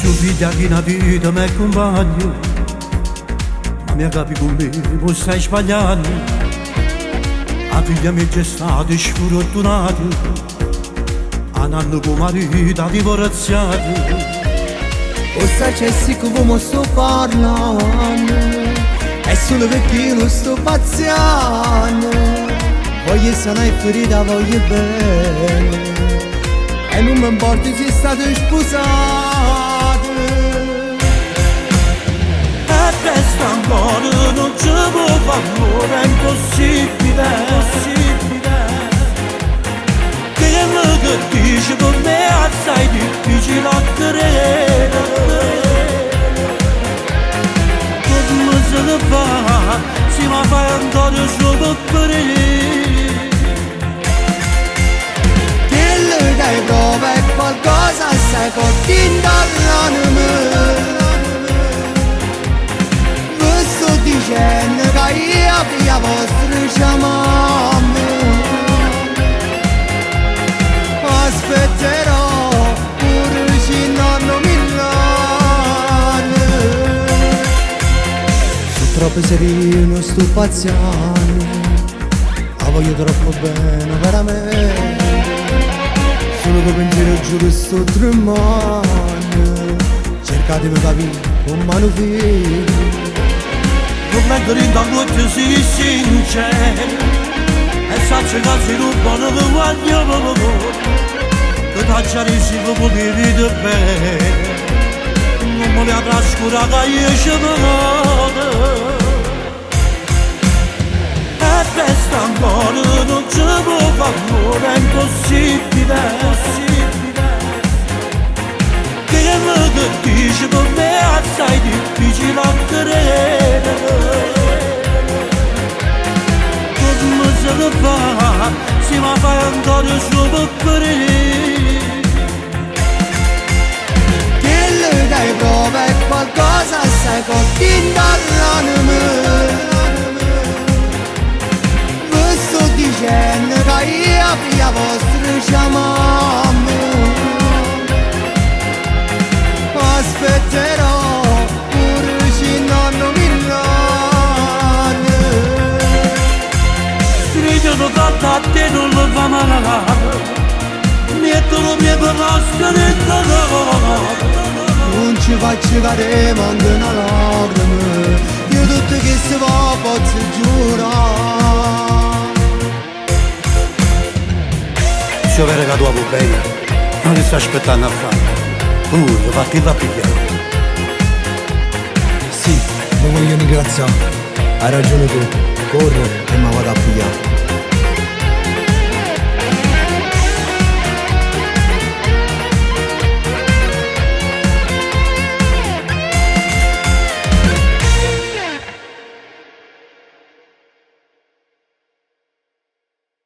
più figlia che una vita mi accompagno, ma mi capi con me, non stai sbagliando. La figlia mia è stata sfortunata, un anno con marito divorziato. Cosa c'è sì come sto parlando, è solo perché non sto pazziando. Voglio sanare ferita, voglio bene, e non mi importa se state sposate. E resta ancora, non ci può fare amore, è impossibile, che mi dici per me assai difficile a credere. Come se ne fa, si mi fai ancora solo per Dai prova è qualcosa sai forte dall'anima. Vi sto dicendo che io per la vostra chiamami aspetterò pure fino a Milano. Sono troppo serio, non sto pazziando, la voglio troppo bene veramente. Solo che pensiero giuro sto tremando, cercatemi capire con mano fine. non metto intanto che si sincero, e saccio che si rubano che voglio, che t'acciarissi che potevi di bene, non me la trascurata io ci vedo. E resta ancora, non ci può fare amore, è impossibile, che mi dici per me assai difficile a credere. Come se ne fa, si mi fai ancora solo per Dillo dai prova è qualcosa sai forte dall'anima. Vi sto dicendo che io per la vostra chiamami aspetterò pure fino a Milano. Strigliano fatta a te non lo fa male, mettono mie conosco dentro l'oro. Non ci faccio cadere manco una lacrima, io tutto che si va posso giurare. Se vero che tu vuoi bene, non ti sta aspettando a fare. Fatti la pigliare. Sì, lo voglio ringraziare, hai ragione tu, corro e mi vado a pigliare.